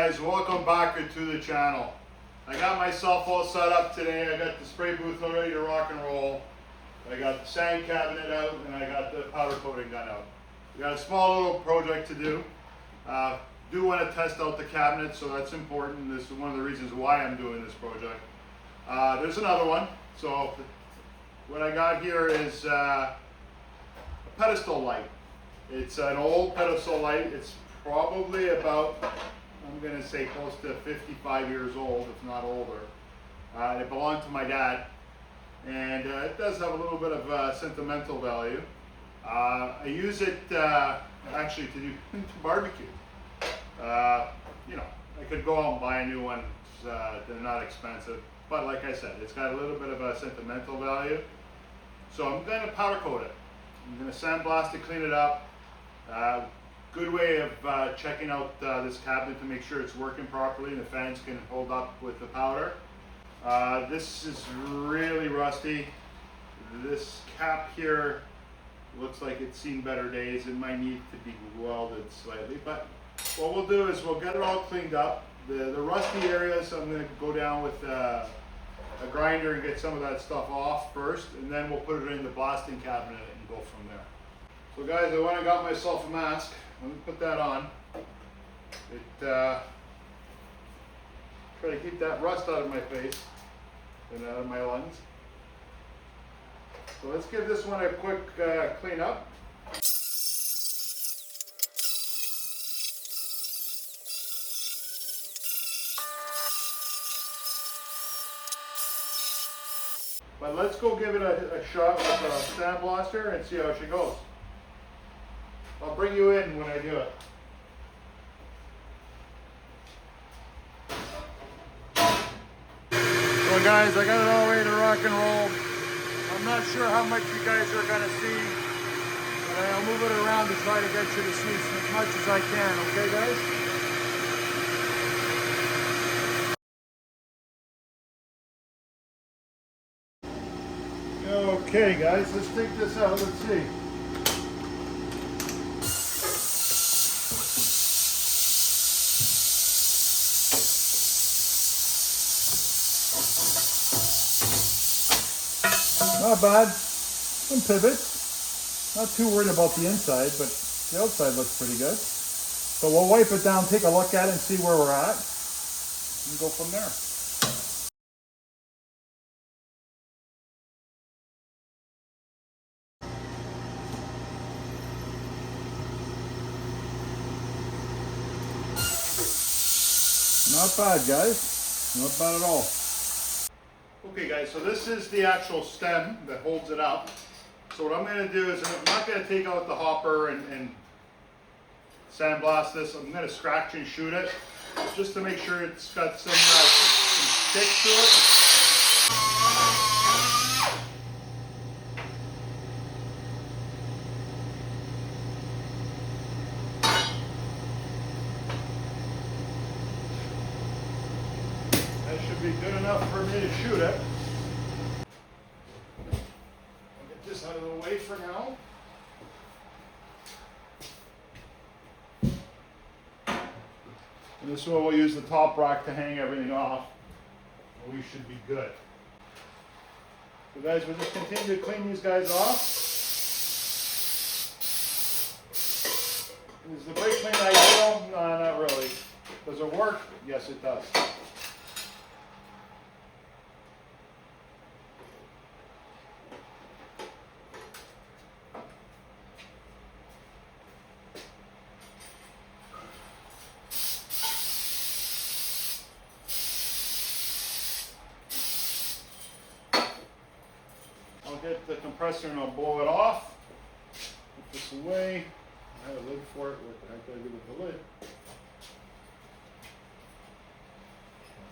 guys, welcome back to the channel. I got myself all set up today. I got the spray booth all ready to rock and roll. I got the sand cabinet out and I got the powder coating gun out. We got a small little project to do. Do want to test out the cabinet, so that's important. This is one of the reasons why I'm doing this project. There's another one. So what I got here is a pedestal light. It's an old pedestal light. It's probably about, I'm going to say close to 55 years old, if not older. It belonged to my dad, and it does have a little bit of sentimental value. I use it actually to do barbecue. You know, I could go out and buy a new one. They're not expensive, but like I said, it's got a little bit of a sentimental value. So I'm going to powder coat it. I'm going to sandblast it, clean it up. Good way of checking out this cabinet to make sure it's working properly and the fans can hold up with the powder. This is really rusty. This cap here looks like it's seen better days. It might need to be welded slightly, but what we'll do is we'll get it all cleaned up. The rusty areas, I'm going to go down with a grinder and get some of that stuff off first, and then we'll put it in the blasting cabinet and go from there. So guys, I went and got myself a mask. Let me put that on. Try to keep that rust out of my face and out of my lungs. So let's give this one a quick clean up. But let's go give it a shot with a sandblaster and see how she goes. I'll bring you in when I do it. So guys, I got it all ready to rock and roll. I'm not sure how much you guys are going to see, but I'll move it around to try to get you to see as much as I can, okay guys? Okay guys, let's take this out, let's see. Not bad, some pivots. Not too worried about the inside, but the outside looks pretty good. So we'll wipe it down, take a look at it and see where we're at, and go from there. Not bad, guys. Not bad at all. Okay, guys, so this is the actual stem that holds it up. So what I'm going to do is I'm not going to take out the hopper and sandblast this. I'm going to scratch and shoot it just to make sure it's got some stick to it. That should be good enough for me to shoot it. I'll get this out of the way for now. And this one we'll use the top rack to hang everything off. We should be good. So guys, we'll just continue to clean these guys off. Is the brake clean ideal? No, not really. Does it work? Yes, it does. I'll get the compressor and I'll blow it off. Put this away. I have a lid for it. What the heck did I do with the lid?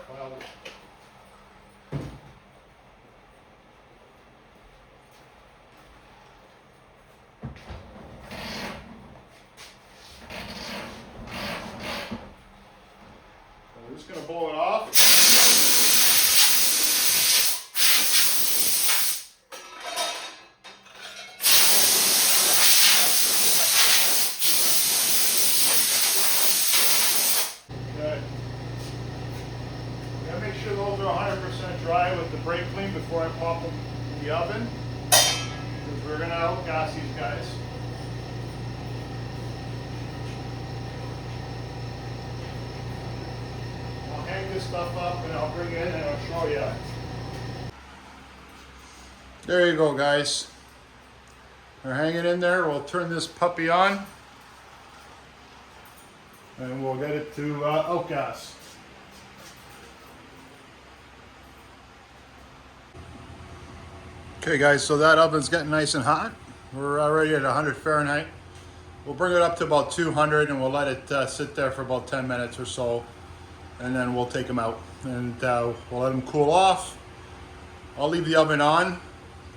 File it. So we're just going to blow it off. Okay. brake clean before I pop them in the oven, because we're gonna outgas these guys. I'll hang this stuff up and I'll bring it in and I'll show you. There you go, guys. They're hanging in there. We'll turn this puppy on and we'll get it to outgas. Okay guys, so that oven's getting nice and hot. We're already at 100 Fahrenheit. We'll bring it up to about 200 and we'll let it sit there for about 10 minutes or so. And then we'll take them out and we'll let them cool off. I'll leave the oven on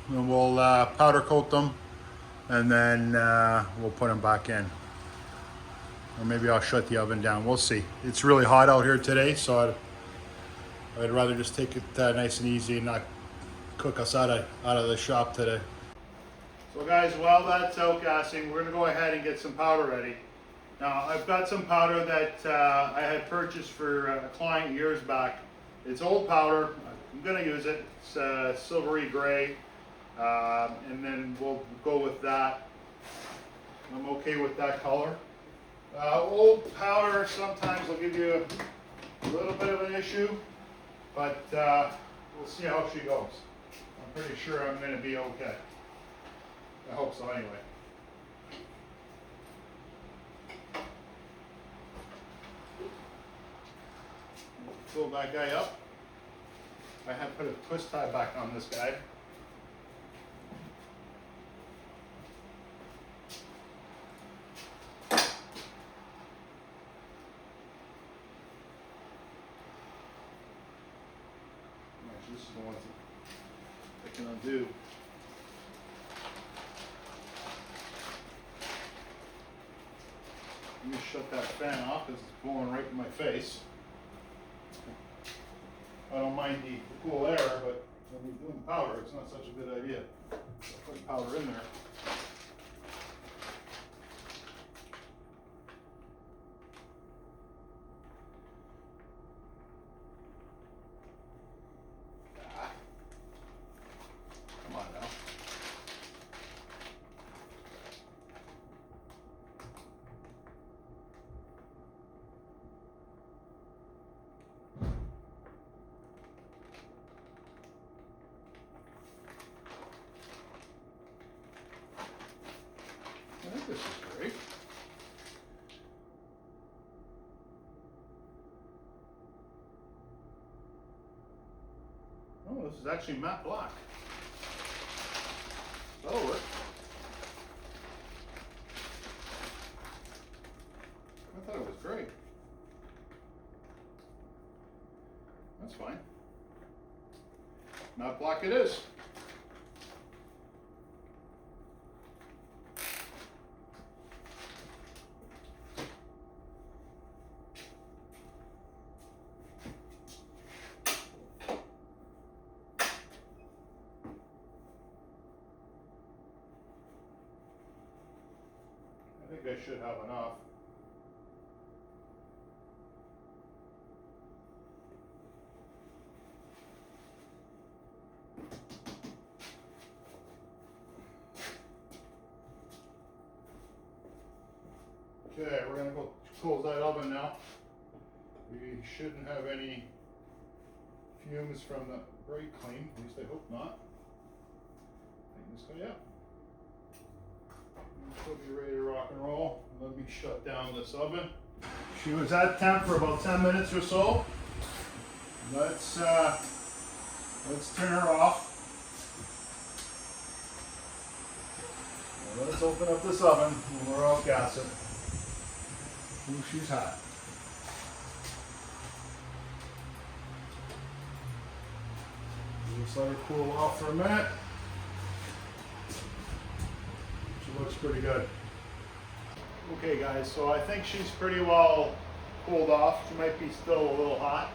and we'll powder coat them and then we'll put them back in. Or maybe I'll shut the oven down, we'll see. It's really hot out here today, so I'd rather just take it nice and easy and not cook us out of the shop today. So guys, while that's outgassing, we're gonna go ahead and get some powder ready. Now, I've got some powder that I had purchased for a client years back. It's old powder, I'm gonna use it. It's silvery gray, and then we'll go with that. I'm okay with that color. Old powder sometimes will give you a little bit of an issue, but we'll see how she goes. I'm pretty sure I'm going to be okay. I hope so anyway. Fill that guy up. I have put a twist tie back on this guy. This is the one I can undo. Let me shut that fan off because it's blowing right in my face. I don't mind the cool air, but when you're doing powder, it's not such a good idea. I'll put powder in there. I think this is great. Oh, this is actually matte black. That'll work. I thought it was great. That's fine. Matte black it is. I think I should have enough. Okay, we're going to go close that oven now. We shouldn't have any fumes from the brake clean, at least I hope not. Hang this guy up. She'll be ready to rock and roll. Let me shut down this oven. She was at temp for about 10 minutes or so. Let's turn her off. Now let's open up this oven and we're outgassing. Ooh, she's hot. Just let her cool off for a minute. Looks pretty good. Okay guys, so I think she's pretty well cooled off. She might be still a little hot,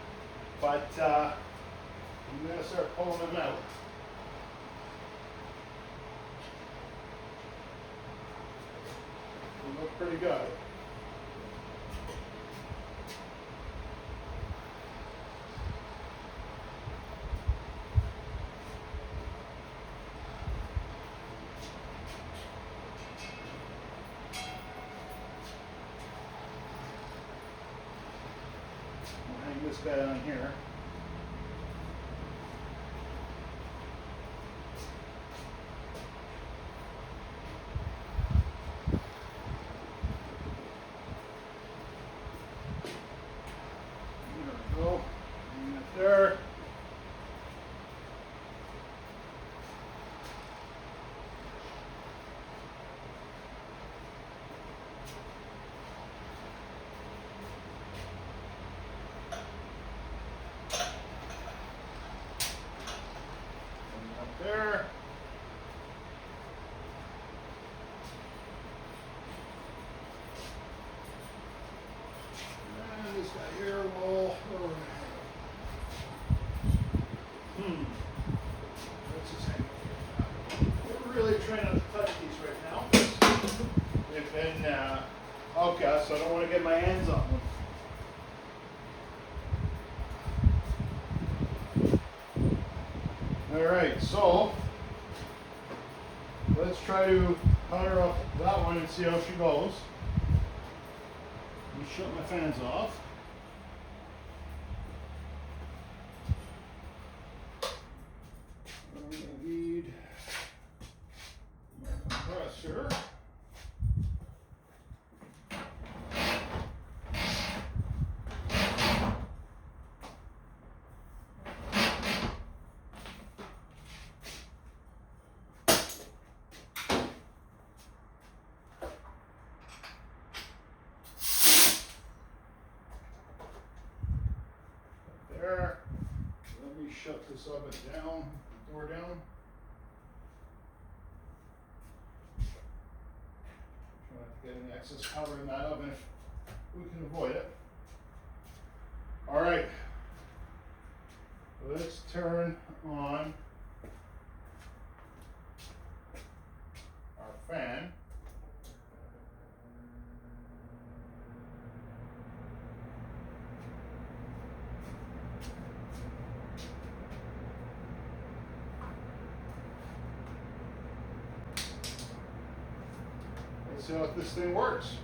but I'm going to start pulling them out. They look pretty good. this guy on here. There we go. Bring it there. There. And this guy here will. What's his name? We're really trying not to touch these right now. They've been okay, so I don't want to get my hands on them. All right, so let's try to powder up that one and see how she goes. Let me shut my fans off. I'm going to need my compressor. There. Let me shut this oven down, the door down. Try not to get any excess powder in that oven if we can avoid it. All right. Let's turn on our fan. Let's see how this thing works.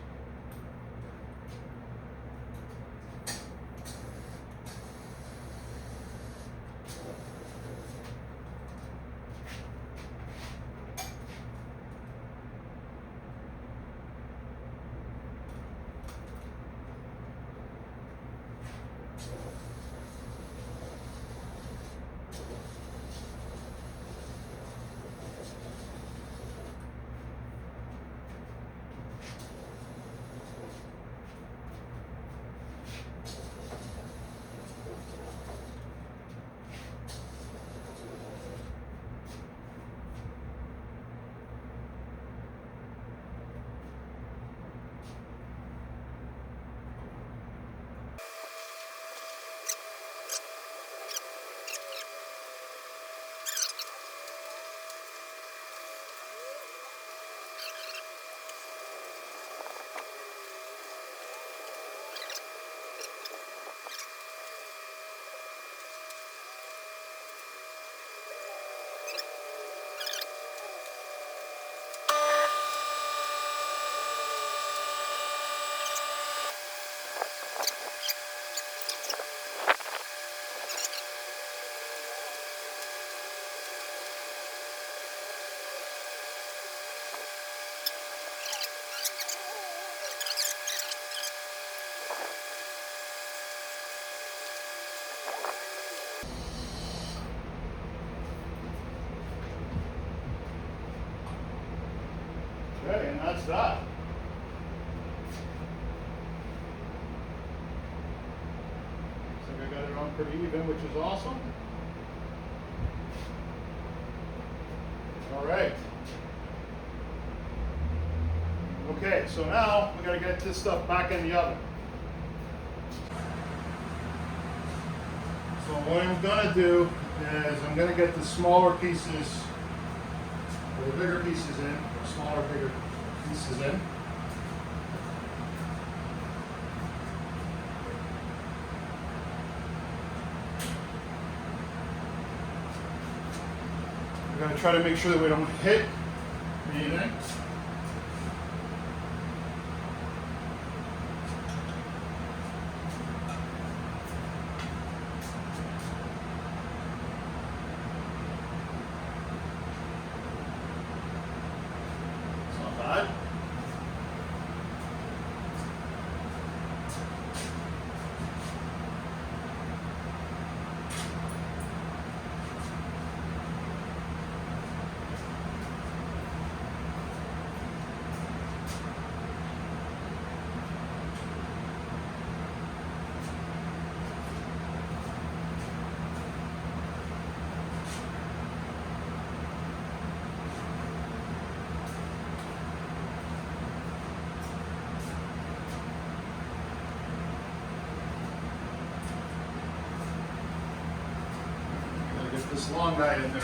Okay, and that's that. Looks like I got it on pretty even, which is awesome. All right. Okay, so now we got to get this stuff back in the oven. So what I'm going to do is I'm going to get the smaller pieces, or the bigger pieces in, or smaller, bigger pieces in. We're going to try to make sure that we don't hit anything. this long guy in there.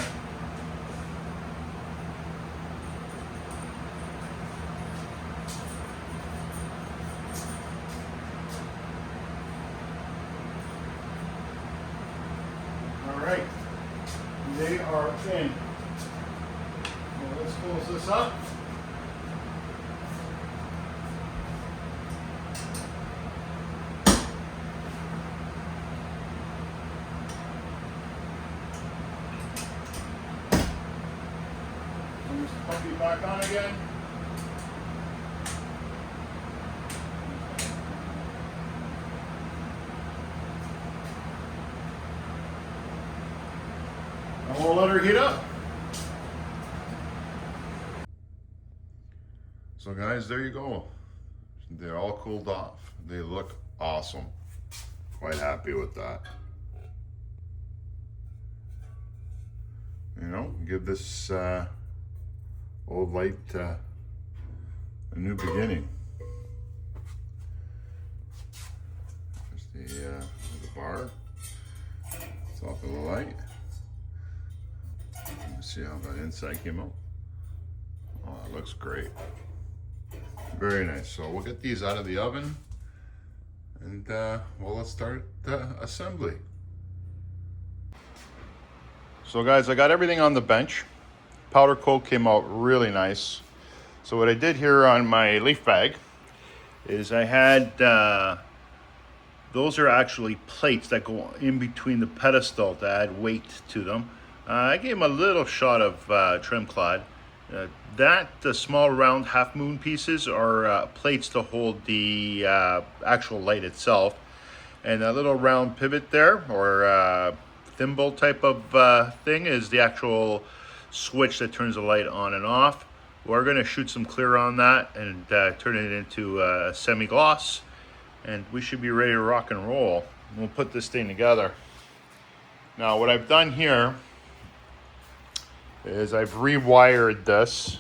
All right, they are in. Well, let's close this up. Turn this puppy back on again. And we'll let her heat up. So guys, there you go. They're all cooled off. They look awesome. Quite happy with that. You know, give this old light a new beginning. There's the bar. Top of the light. Let's see how that inside came out. Oh, it looks great. Very nice. So we'll get these out of the oven, and well, let's start assembly. So guys, I got everything on the bench. Powder coat came out really nice. So what I did here on my leaf bag is I had, those are actually plates that go in between the pedestal to add weight to them. I gave them a little shot of trim cloth. The small round half moon pieces are plates to hold the actual light itself. And that little round pivot there, or thimble type of thing, is the actual switch that turns the light on and off. We're going to shoot some clear on that and turn it into a semi-gloss, and we should be ready to rock and roll. We'll put this thing together. Now what I've done here is I've rewired this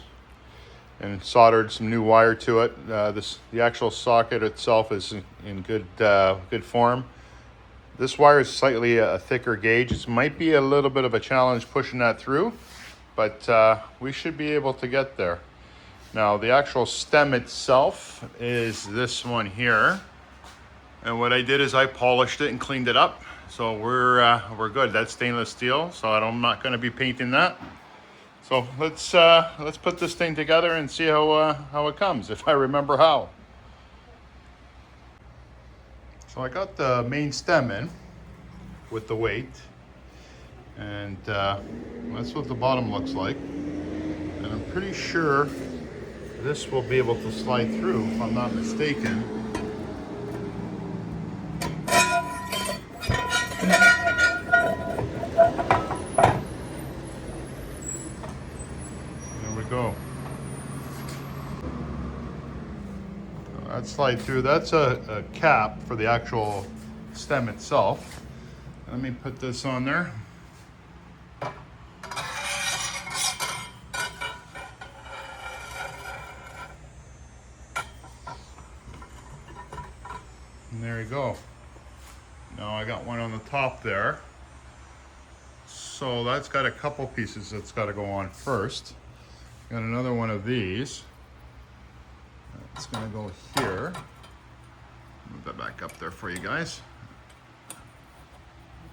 and soldered some new wire to it. The actual socket itself is in good form. This wire is slightly a thicker gauge. It might be a little bit of a challenge pushing that through, but we should be able to get there. Now the actual stem itself is this one here, and what I did is I polished it and cleaned it up, so we're good. That's stainless steel, so I'm not going to be painting that. So let's put this thing together and see how it comes, if I remember how. So I got the main stem in with the weight, and that's what the bottom looks like. And I'm pretty sure this will be able to slide through, if I'm not mistaken. There we go. That slide through. That's a cap for the actual stem itself. Let me put this on there. And there you go. Now I got one on the top there. So that's got a couple pieces that's got to go on first. Got another one of these. It's going to go here. Move that back up there for you guys.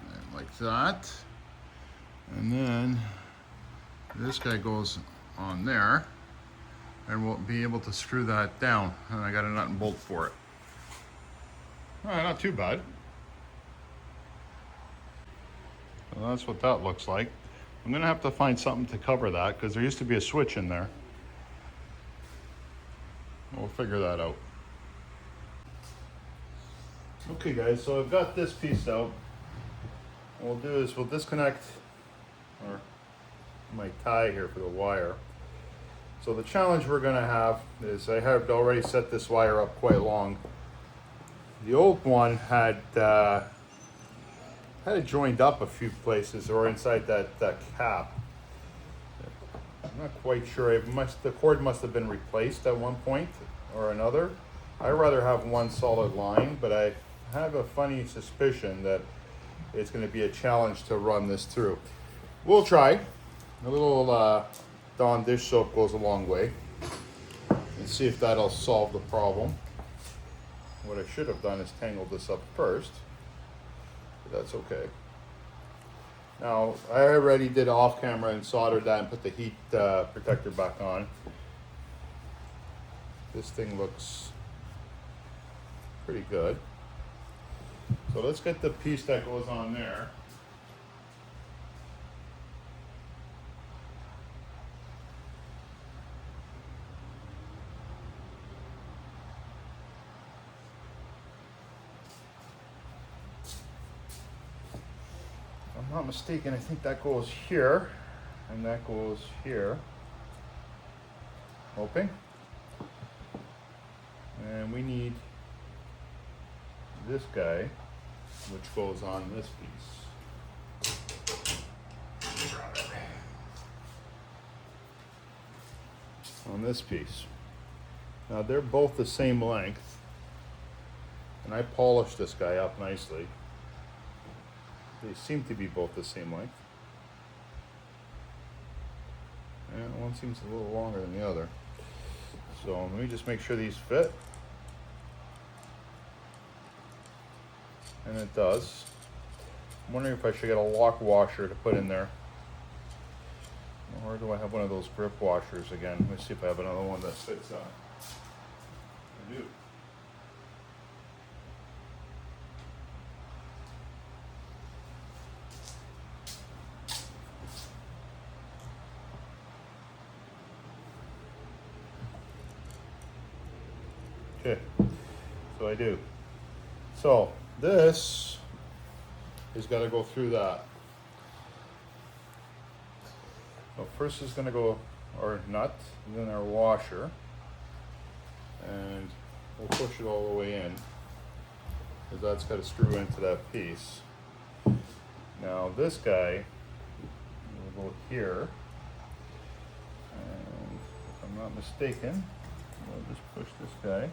And like that. And then this guy goes on there. And we'll be able to screw that down. And I got a nut and bolt for it. All right, not too bad. Well, that's what that looks like. I'm going to have to find something to cover that because there used to be a switch in there. We'll figure that out. Okay guys, so I've got this piece out. What we'll do is we'll disconnect my tie here for the wire. So the challenge we're going to have is I have already set this wire up quite long. The old one had it joined up a few places or inside that cap. I'm not quite sure. The cord must have been replaced at one point or another. I'd rather have one solid line, but I have a funny suspicion that it's going to be a challenge to run this through. We'll try. A little Dawn dish soap goes a long way. And see if that'll solve the problem. What I should have done is tangled this up first. But that's okay. Now, I already did off camera and soldered that and put the heat protector back on. This thing looks pretty good. So let's get the piece that goes on there. If I'm not mistaken, I think that goes here and that goes here. Hoping. And we need this guy, which goes on this piece. On this piece. Now they're both the same length, and I polished this guy up nicely. They seem to be both the same length. And one seems a little longer than the other. So let me just make sure these fit. And it does. I'm wondering if I should get a lock washer to put in there. Or do I have one of those grip washers again? Let me see if I have another one that fits on. I do. Okay, so I do. So this is got to go through that. So first is going to go our nut, and then our washer, and we'll push it all the way in, because that's got to screw into that piece. Now this guy will go here, and if I'm not mistaken, I'll just push this guy.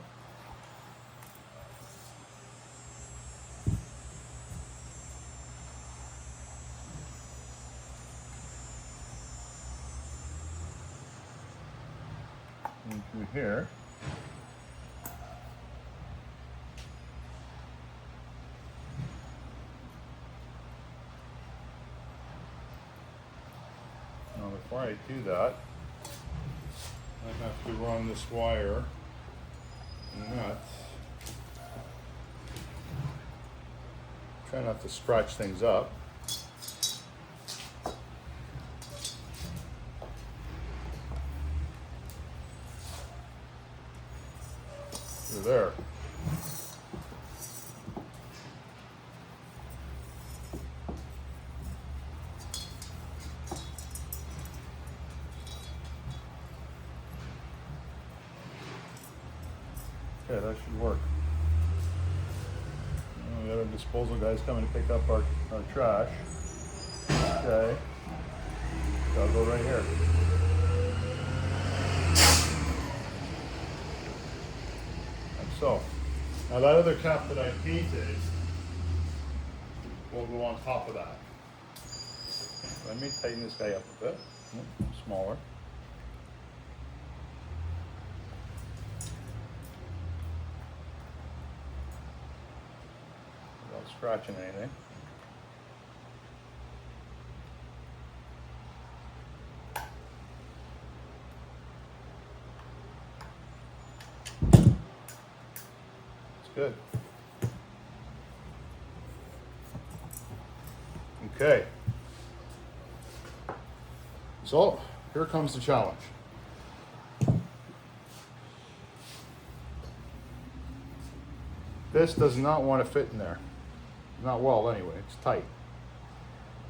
Into here. Now before I do that, I have to run this wire and nut. Try not to scratch things up. There. Okay, that should work. We got our disposal guys coming to pick up our trash. Okay. So I'll go right here. So, now that other cap that I painted will go on top of that. Let me tighten this guy up a bit, smaller. Without scratching anything. Good. Okay. So here comes the challenge. This does not want to fit in there. Not well anyway, it's tight.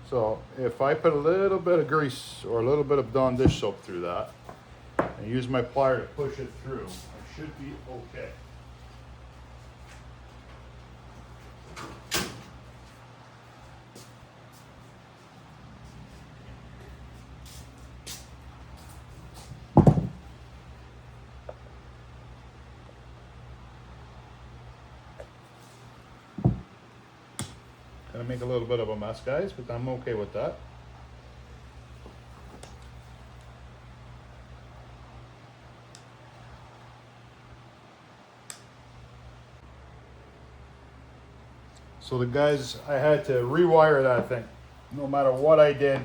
So if I put a little bit of grease or a little bit of Dawn dish soap through that and use my plier to push it through, I should be okay. Gonna make a little bit of a mess, guys, but I'm okay with that. So the guys, I had to rewire that thing. No matter what I did,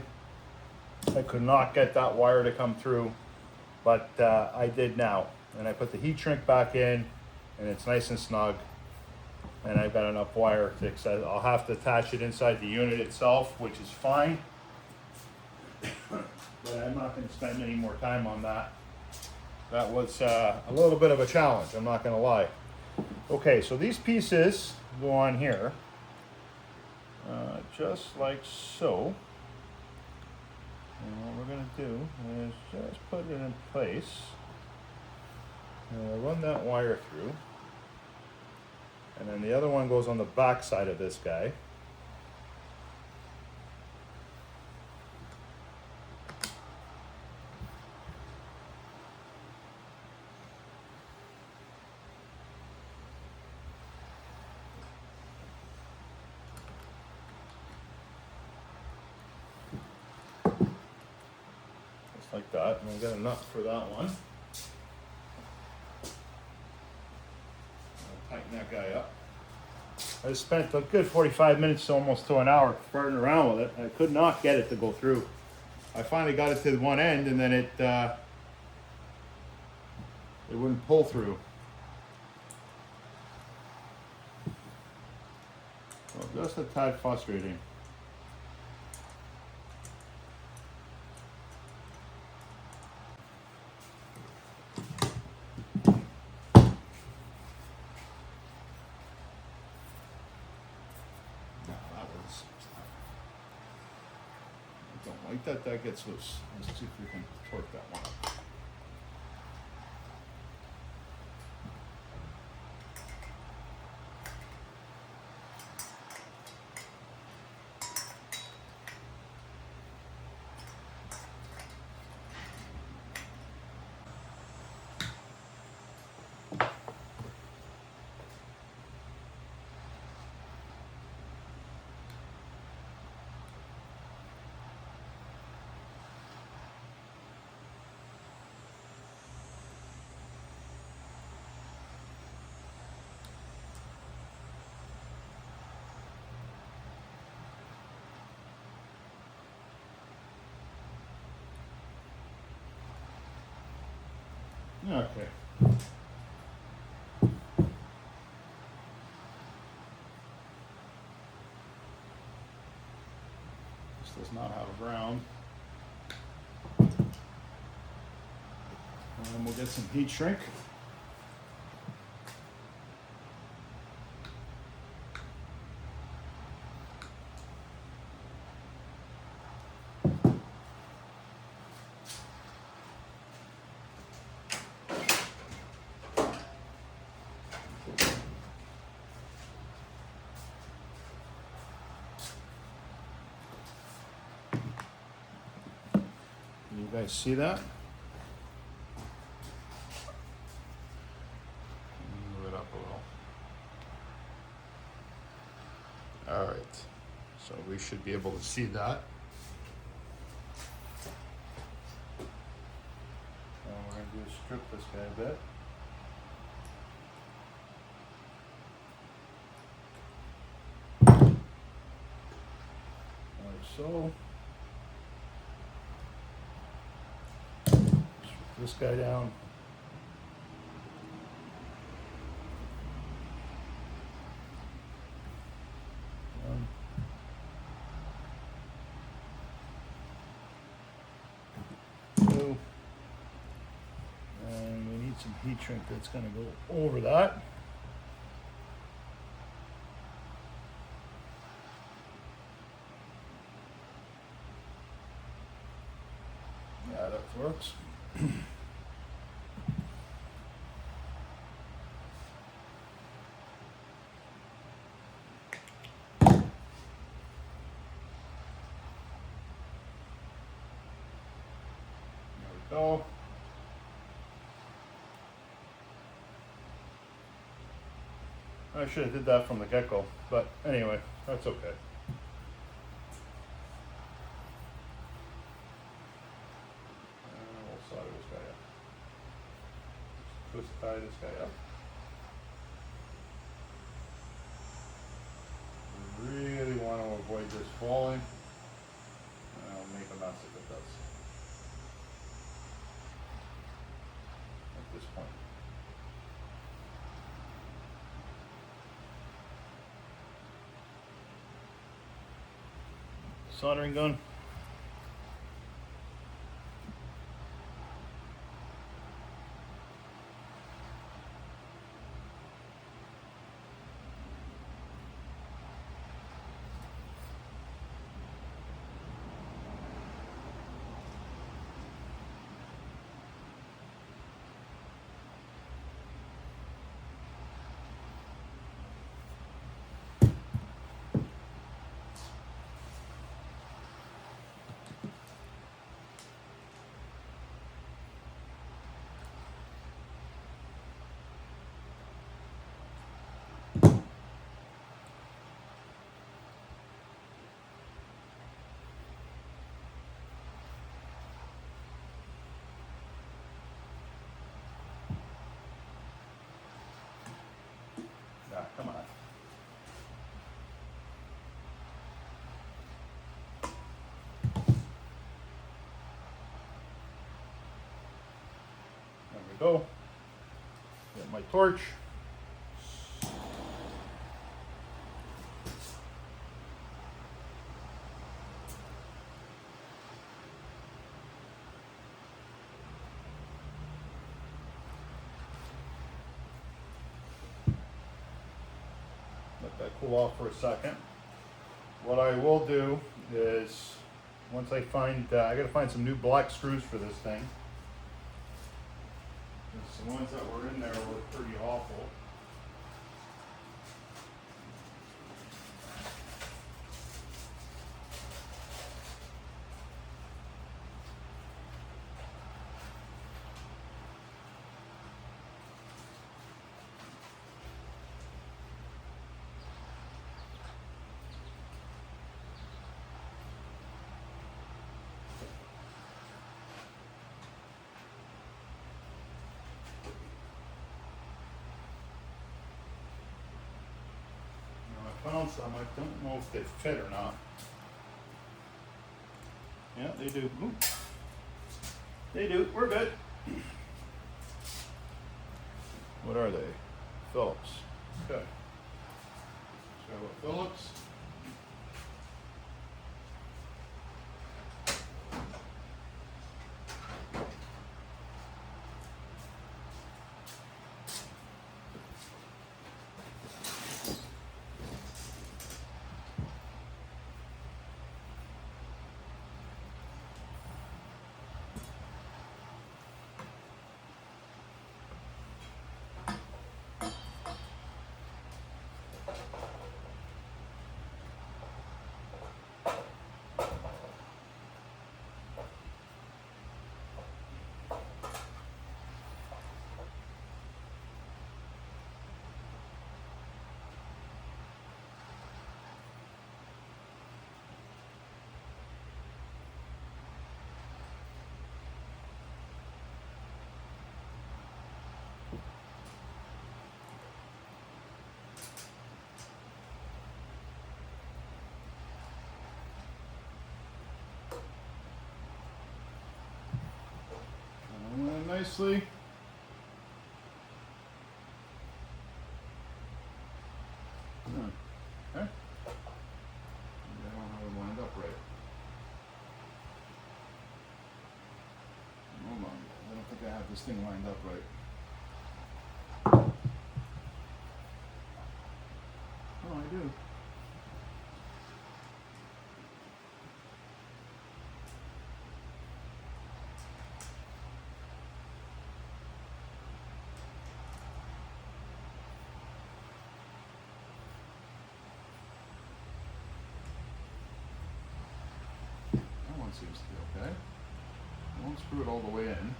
I could not get that wire to come through, but I did now. And I put the heat shrink back in, and it's nice and snug. And I've got enough wire to accept. I'll have to attach it inside the unit itself, which is fine. But I'm not going to spend any more time on that. That was a little bit of a challenge, I'm not going to lie. Okay, so these pieces go on here, just like so. And what we're going to do is just put it in place. And we'll run that wire through. And then the other one goes on the back side of this guy. Just like that, and we'll get a nut for that one. Tighten that guy up. I spent a good 45 minutes to almost to an hour farting around with it. I could not get it to go through. I finally got it to one end, and then it wouldn't pull through. So just a tad frustrating. Like that gets loose. Let's see if we can torque that one up. Okay. This does not have a ground. And we'll get some heat shrink. You guys see that? Move it up a little. All right, so we should be able to see that. And we're going to do is strip this guy a bit. Like so. This guy down. Two. And we need some heat shrink that's going to go over that. Yeah, that works. Go. I should have did that from the get-go, but anyway, that's okay. We'll solder this guy up. Twist tie this guy up. really want to avoid this falling. And I'll make a mess if it does. At this point. Soldering gun. Come on. There we go. Get my torch. Let that cool off for a second. What I will do is, once I find, I gotta find some new black screws for this thing. The ones that were in there were pretty awful. Found some, I don't know if they fit or not. Yeah, they do. Ooh. They do, we're good. What are they? Phillips. Okay. So Phillips. Nicely. Okay. I don't have it lined up right. Hold on. I don't think I have this thing lined up right. Oh, I do. Seems to be okay. I won't screw it all the way in.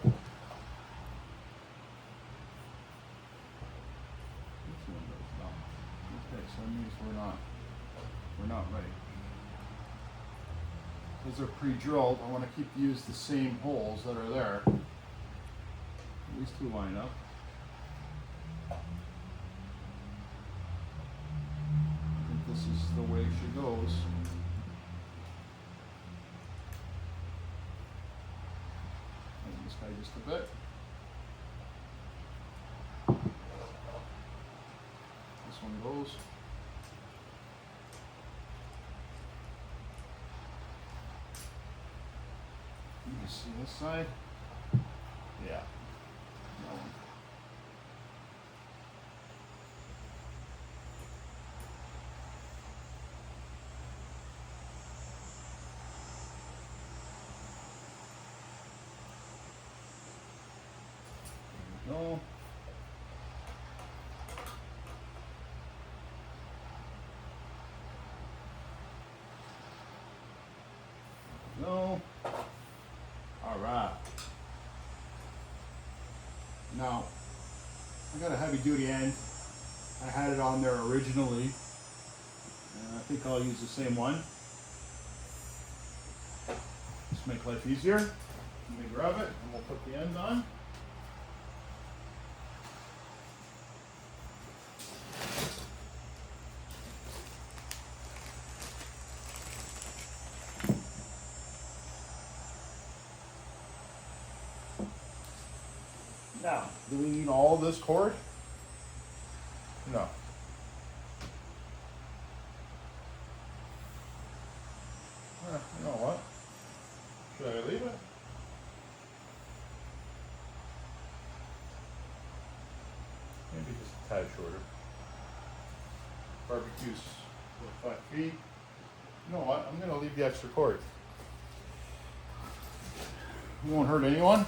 This one goes down. Okay, so that means we're not ready. Because they're pre-drilled, I want to use the same holes that are there. These two line up. this is the way she goes. And this guy just a bit. This one goes. You see this side? Yeah. That one. There we go. No. All right. Now, I got a heavy duty end. I had it on there originally, and I think I'll use the same one. Just make life easier. Let me grab it, and we'll put the end on. Now, do we need all this cord? No. You know what? Should I leave it? Maybe just a tad shorter. Barbecue's 5 feet. You know what? I'm going to leave the extra cord. It won't hurt anyone.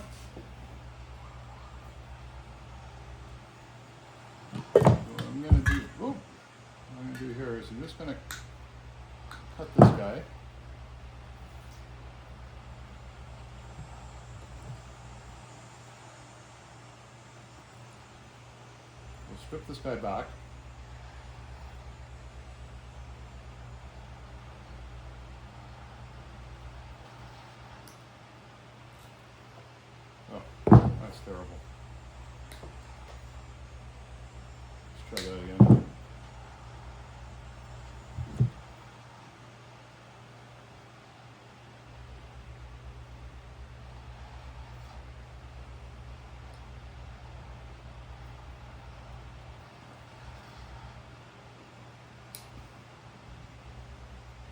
Here is I'm just going to cut this guy. We'll strip this guy back. Oh, that's terrible. Let's try that again.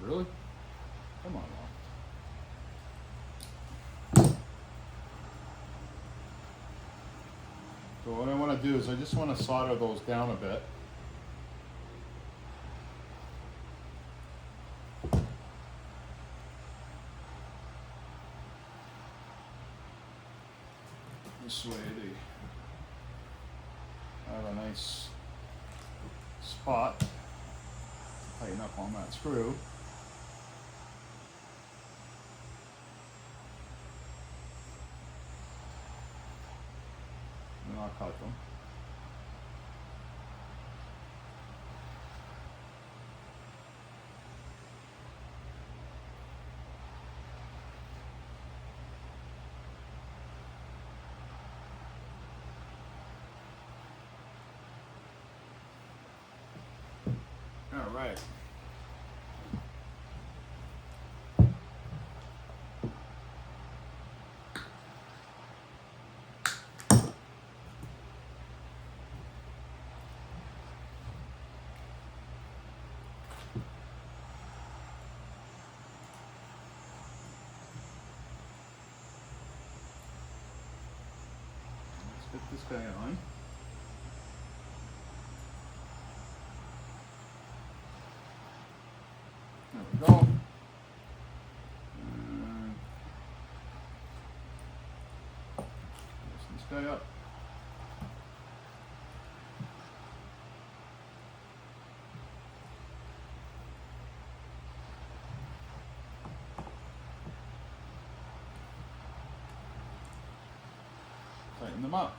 Really? Come on now. So what I want to do is I just want to solder those down a bit. This way they have a nice spot to tighten up on that screw. I'll cut them. All right. Put this guy on. There we go. And loosen this guy up. Tighten them up.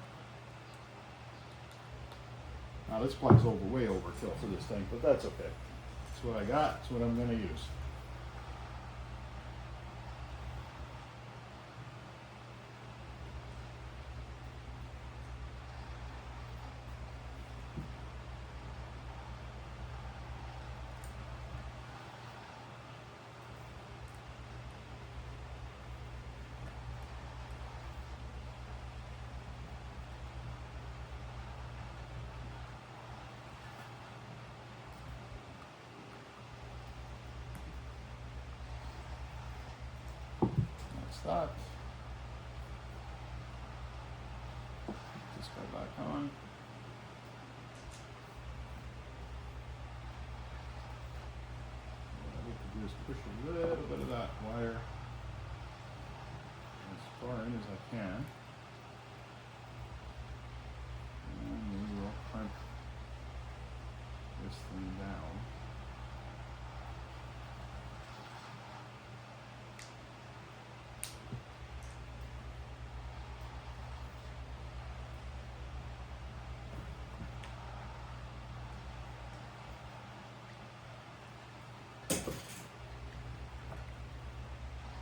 Now this plug's way overkill for this thing, but that's okay. That's what I got. That's what I'm going to use. that. Put this guy back on. What I like to do is push a little bit of that wire as far in as I can. And we will clamp this thing down.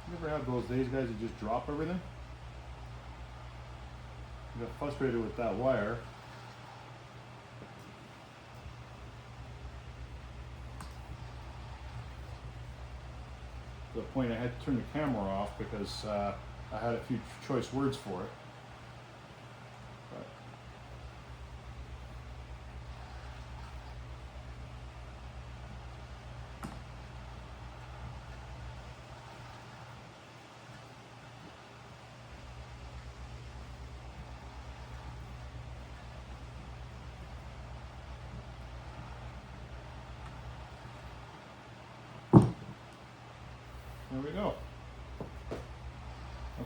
You ever have those days, guys, that just drop everything? You got frustrated with that wire. To the point I had to turn the camera off because I had a few choice words for it. But there we go.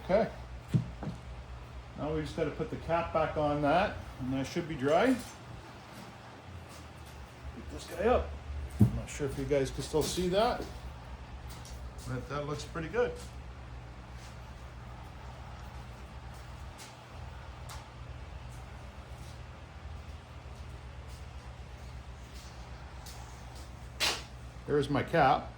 Okay. Now we just got to put the cap back on that, and that should be dry. Get this guy up. I'm not sure if you guys can still see that, but that looks pretty good. There's my cap.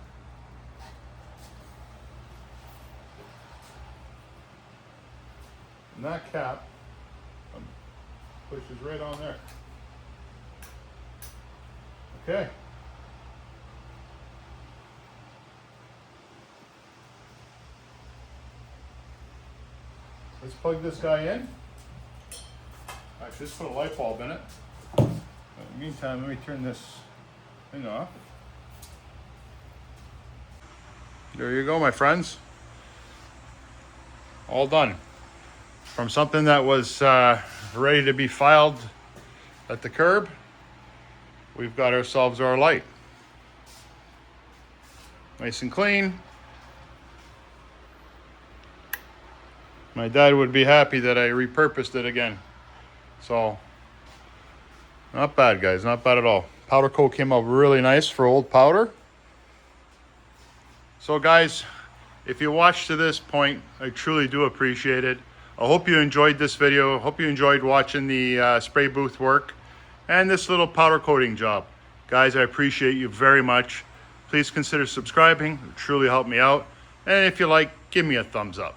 And that cap pushes right on there. Okay. Let's plug this guy in. Actually, let's put a light bulb in it. In the meantime, let me turn this thing off. There you go, my friends. All done. From something that was ready to be filed at the curb, we've got ourselves our light. Nice and clean. My dad would be happy that I repurposed it again. So, not bad, guys, not bad at all. Powder coat came out really nice for old powder. So guys, if you watched to this point, I truly do appreciate it. I hope you enjoyed this video. I hope you enjoyed watching the spray booth work and this little powder coating job. Guys, I appreciate you very much. Please consider subscribing. It would truly help me out. And if you like, give me a thumbs up.